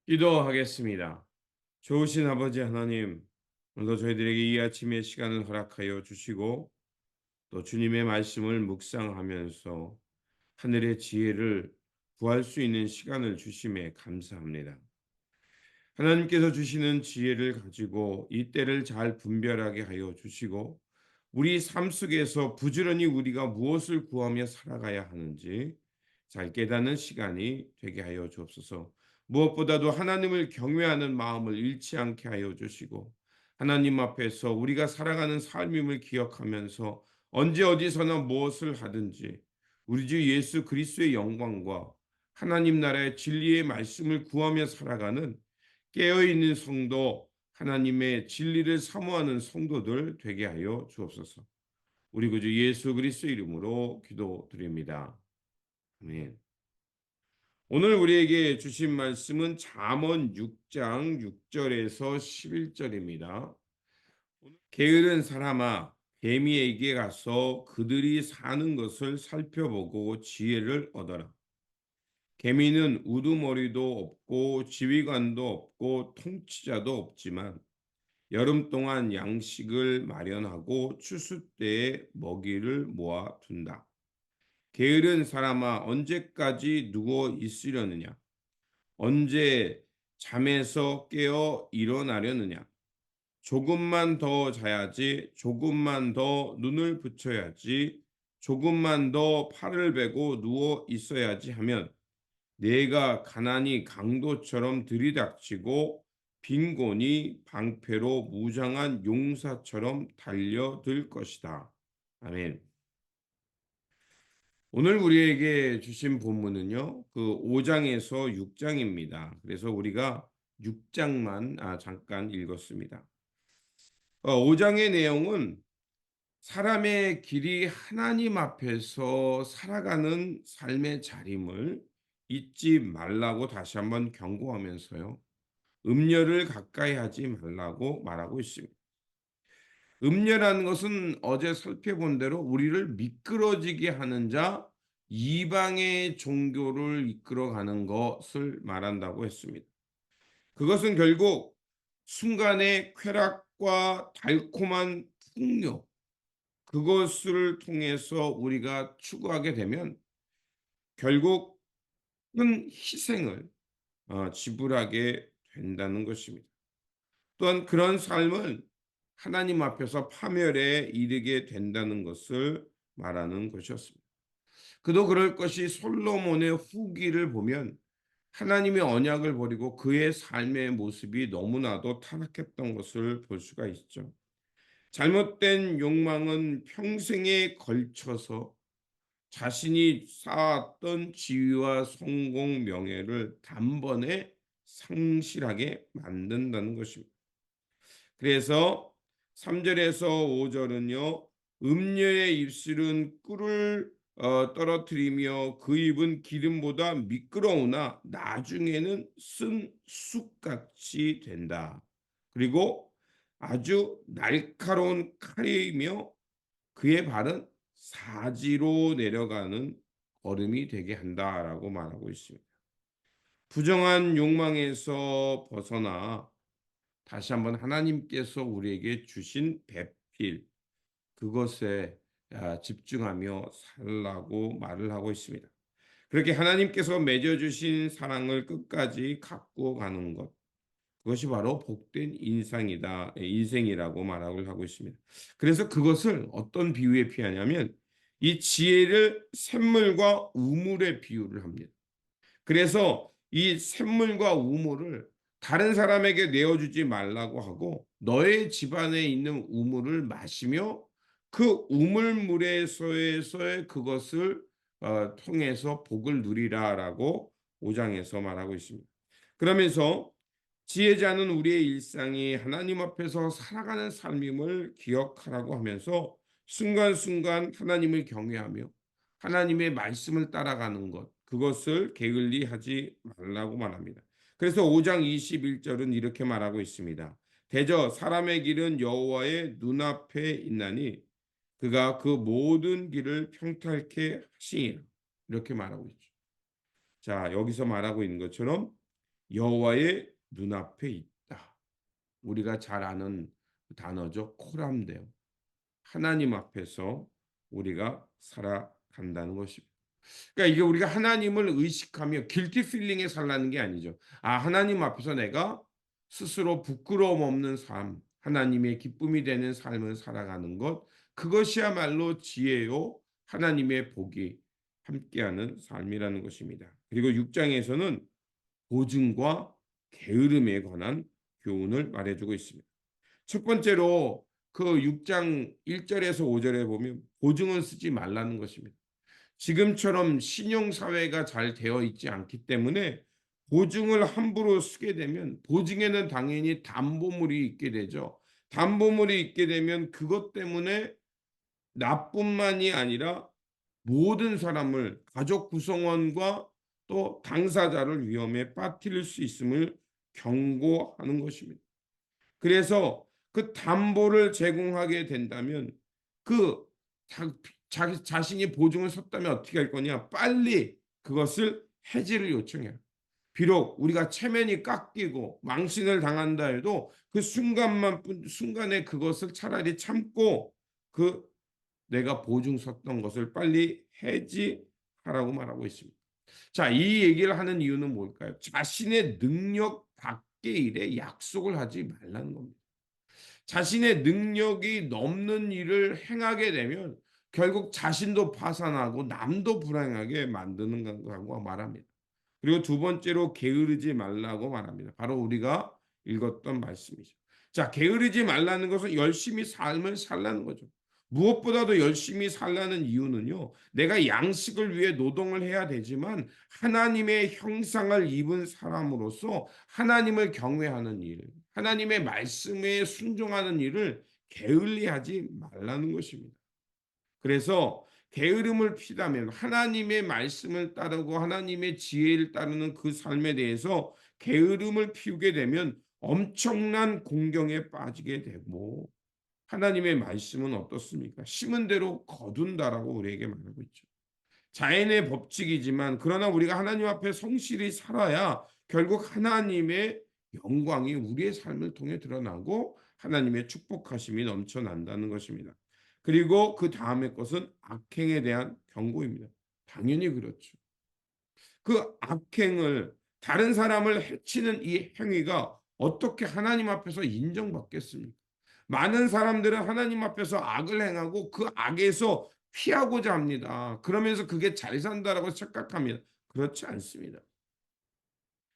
기도하겠습니다. 좋으신 아버지 하나님, 오늘도 저희들에게 이 아침의 시간을 허락하여 주시고 또 주님의 말씀을 묵상하면서 하늘의 지혜를 구할 수 있는 시간을 주심에 감사합니다. 하나님께서 주시는 지혜를 가지고 이 때를 잘 분별하게 하여 주시고 우리 삶 속에서 부지런히 우리가 무엇을 구하며 살아가야 하는지 잘 깨닫는 시간이 되게 하여 주옵소서. 무엇보다도 하나님을 경외하는 마음을 잃지 않게 하여 주시고 하나님 앞에서 우리가 살아가는 삶임을 기억하면서 언제 어디서나 무엇을 하든지 우리 주 예수 그리스도의 영광과 하나님 나라의 진리의 말씀을 구하며 살아가는 깨어있는 성도, 하나님의 진리를 사모하는 성도들 되게 하여 주옵소서. 우리 구주 예수 그리스도 이름으로 기도드립니다. 아멘. 오늘 우리에게 주신 말씀은 잠언 6장 6절에서 11절입니다. 게으른 사람아, 개미에게 가서 그들이 사는 것을 살펴보고 지혜를 얻어라. 개미는 우두머리도 없고 지휘관도 없고 통치자도 없지만 여름 동안 양식을 마련하고 추수 때에 먹이를 모아 둔다. 게으른 사람아 언제까지 누워 있으려느냐? 언제 잠에서 깨어 일어나려느냐? 조금만 더 자야지, 조금만 더 눈을 붙여야지, 조금만 더 팔을 베고 누워 있어야지 하면 내가 가난이 강도처럼 들이닥치고 빈곤이 방패로 무장한 용사처럼 달려들 것이다. 아멘. 오늘 우리에게 주신 본문은요, 그 5장에서 6장입니다. 그래서 우리가 6장만 잠깐 읽었습니다. 5장의 내용은 사람의 길이 하나님 앞에서 살아가는 삶의 자림을 잊지 말라고 다시 한번 경고하면서요. 음녀를 가까이 하지 말라고 말하고 있습니다. 음녀라는 것은 어제 살펴본 대로 우리를 미끄러지게 하는 자, 이방의 종교를 이끌어가는 것을 말한다고 했습니다. 그것은 결국 순간의 쾌락과 달콤한 풍요, 그것을 통해서 우리가 추구하게 되면 결국 큰 희생을 지불하게 된다는 것입니다. 또한 그런 삶은 하나님 앞에서 파멸에 이르게 된다는 것을 말하는 것이었습니다. 그도 그럴 것이 솔로몬의 후기를 보면 하나님의 언약을 버리고 그의 삶의 모습이 너무나도 타락했던 것을 볼 수가 있죠. 잘못된 욕망은 평생에 걸쳐서 자신이 쌓았던 지위와 성공, 명예를 단번에 상실하게 만든다는 것입니다. 그래서 3절에서 5절은요. 음녀의 입술은 꿀을 떨어뜨리며 그 입은 기름보다 미끄러우나 나중에는 쓴 쑥같이 된다. 그리고 아주 날카로운 칼이며 그의 발은 사지로 내려가는 걸음이 되게 한다라고 말하고 있습니다. 부정한 욕망에서 벗어나 다시 한번 하나님께서 우리에게 주신 배필 그것에 집중하며 살라고 말을 하고 있습니다. 그렇게 하나님께서 맺어주신 사랑을 끝까지 갖고 가는 것 그것이 바로 복된 인생이라고 말을 하고 있습니다. 그래서 그것을 어떤 비유에 피하냐면 이 지혜를 샘물과 우물에 비유를 합니다. 그래서 이 샘물과 우물을 다른 사람에게 내어주지 말라고 하고 너의 집안에 있는 우물을 마시며 그 우물물에서의 그것을 통해서 복을 누리라라고 5장에서 말하고 있습니다. 그러면서 지혜자는 우리의 일상이 하나님 앞에서 살아가는 삶임을 기억하라고 하면서 순간순간 하나님을 경외하며 하나님의 말씀을 따라가는 것, 그것을 게을리 하지 말라고 말합니다. 그래서 5장 21절은 이렇게 말하고 있습니다. 대저 사람의 길은 여호와의 눈앞에 있나니 그가 그 모든 길을 평탄케 하시니라. 이렇게 말하고 있죠. 자, 여기서 말하고 있는 것처럼 여호와의 눈앞에 있다. 우리가 잘 아는 단어죠. 코람데오. 하나님 앞에서 우리가 살아간다는 것입니다. 그러니까 이게 우리가 하나님을 의식하며 길티 필링에 살라는 게 아니죠. 하나님 앞에서 내가 스스로 부끄러움 없는 삶, 하나님의 기쁨이 되는 삶을 살아가는 것, 그것이야말로 지혜요, 하나님의 복이 함께하는 삶이라는 것입니다. 그리고 6장에서는 보증과 게으름에 관한 교훈을 말해주고 있습니다. 첫 번째로 그 6장 1절에서 5절에 보면 보증은 쓰지 말라는 것입니다. 지금처럼 신용사회가 잘 되어 있지 않기 때문에 보증을 함부로 쓰게 되면 보증에는 당연히 담보물이 있게 되죠. 담보물이 있게 되면 그것 때문에 나뿐만이 아니라 모든 사람을 가족 구성원과 또 당사자를 위험에 빠뜨릴 수 있음을 경고하는 것입니다. 그래서 그 담보를 제공하게 된다면 그 자기 자신이 보증을 섰다면 어떻게 할 거냐? 빨리 그것을 해지를 요청해요. 비록 우리가 체면이 깎이고 망신을 당한다 해도 그 순간에 그것을 차라리 참고 그 내가 보증 섰던 것을 빨리 해지하라고 말하고 있습니다. 자, 이 얘기를 하는 이유는 뭘까요? 자신의 능력 밖의 일에 약속을 하지 말라는 겁니다. 자신의 능력이 넘는 일을 행하게 되면 결국 자신도 파산하고 남도 불행하게 만드는 거라고 말합니다. 그리고 두 번째로 게으르지 말라고 말합니다. 바로 우리가 읽었던 말씀이죠. 자, 게으르지 말라는 것은 열심히 삶을 살라는 거죠. 무엇보다도 열심히 살라는 이유는요, 내가 양식을 위해 노동을 해야 되지만 하나님의 형상을 입은 사람으로서 하나님을 경외하는 일, 하나님의 말씀에 순종하는 일을 게을리하지 말라는 것입니다. 그래서 게으름을 피다면 하나님의 말씀을 따르고 하나님의 지혜를 따르는 그 삶에 대해서 게으름을 피우게 되면 엄청난 공경에 빠지게 되고 하나님의 말씀은 어떻습니까? 심은 대로 거둔다라고 우리에게 말하고 있죠. 자연의 법칙이지만 그러나 우리가 하나님 앞에 성실히 살아야 결국 하나님의 영광이 우리의 삶을 통해 드러나고 하나님의 축복하심이 넘쳐난다는 것입니다. 그리고 그 다음의 것은 악행에 대한 경고입니다. 당연히 그렇죠. 그 악행을 다른 사람을 해치는 이 행위가 어떻게 하나님 앞에서 인정받겠습니까? 많은 사람들은 하나님 앞에서 악을 행하고 그 악에서 피하고자 합니다. 그러면서 그게 잘 산다라고 착각합니다. 그렇지 않습니다.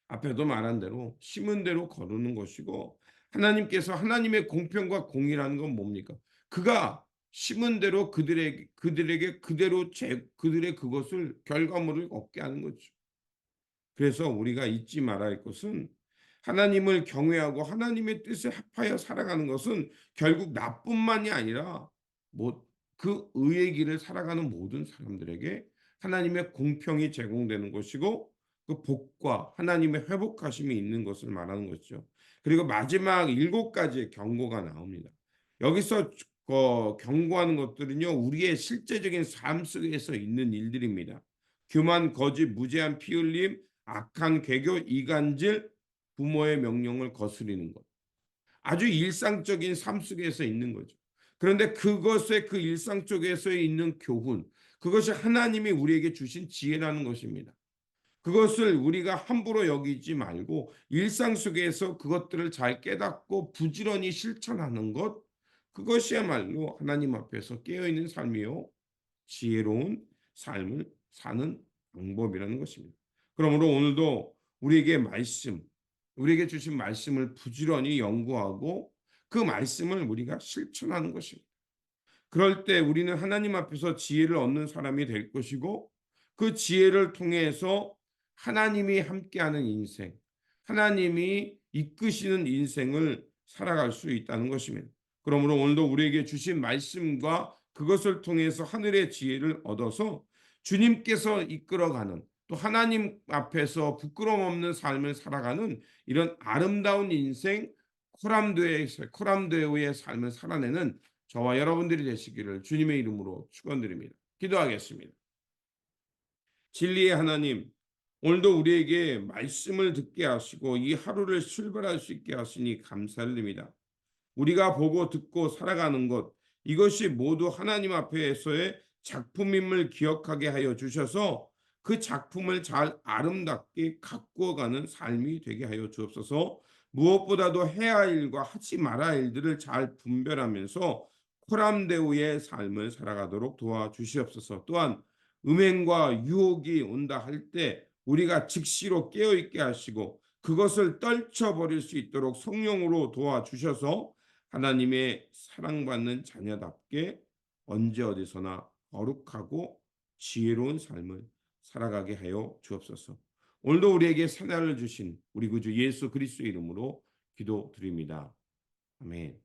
앞에도 말한 대로 심은 대로 거두는 것이고 하나님께서 하나님의 공평과 공의라는 건 뭡니까? 그가 심은 대로 그들에게 그대로 그들의 그것을 결과물을 얻게 하는 거죠. 그래서 우리가 잊지 말아야 할 것은 하나님을 경외하고 하나님의 뜻에 합하여 살아가는 것은 결국 나뿐만이 아니라 뭐 그 의의 길을 살아가는 모든 사람들에게 하나님의 공평이 제공되는 것이고 그 복과 하나님의 회복하심이 있는 것을 말하는 것이죠. 그리고 마지막 7가지의 경고가 나옵니다. 여기서 경고하는 것들은요, 우리의 실제적인 삶 속에서 있는 일들입니다. 교만, 거짓, 무제한 피 흘림, 악한 개교, 이간질, 부모의 명령을 거스리는 것. 아주 일상적인 삶 속에서 있는 거죠. 그런데 그것의 그 일상 속에서 있는 교훈, 그것이 하나님이 우리에게 주신 지혜라는 것입니다. 그것을 우리가 함부로 여기지 말고 일상 속에서 그것들을 잘 깨닫고 부지런히 실천하는 것, 그것이야말로 하나님 앞에서 깨어있는 삶이요, 지혜로운 삶을 사는 방법이라는 것입니다. 그러므로 오늘도 우리에게 주신 말씀을 부지런히 연구하고 그 말씀을 우리가 실천하는 것입니다. 그럴 때 우리는 하나님 앞에서 지혜를 얻는 사람이 될 것이고 그 지혜를 통해서 하나님이 함께하는 인생, 하나님이 이끄시는 인생을 살아갈 수 있다는 것입니다. 그러므로 오늘도 우리에게 주신 말씀과 그것을 통해서 하늘의 지혜를 얻어서 주님께서 이끌어가는 또 하나님 앞에서 부끄러움 없는 삶을 살아가는 이런 아름다운 인생 코람데오의 삶을 살아내는 저와 여러분들이 되시기를 주님의 이름으로 축원드립니다. 기도하겠습니다. 진리의 하나님, 오늘도 우리에게 말씀을 듣게 하시고 이 하루를 출발할 수 있게 하시니 감사를 드립니다. 우리가 보고 듣고 살아가는 것, 이것이 모두 하나님 앞에서의 작품임을 기억하게 하여 주셔서 그 작품을 잘 아름답게 가꾸어가는 삶이 되게 하여 주옵소서. 무엇보다도 해야 할 일과 하지 말아야 할 일들을 잘 분별하면서 코람데오의 삶을 살아가도록 도와주시옵소서. 또한 음행과 유혹이 온다 할 때 우리가 즉시로 깨어 있게 하시고 그것을 떨쳐버릴 수 있도록 성령으로 도와주셔서 하나님의 사랑받는 자녀답게 언제 어디서나 거룩하고 지혜로운 삶을 살아가게 하여 주옵소서. 오늘도 우리에게 새날을 주신 우리 구주 예수 그리스도의 이름으로 기도드립니다. 아멘.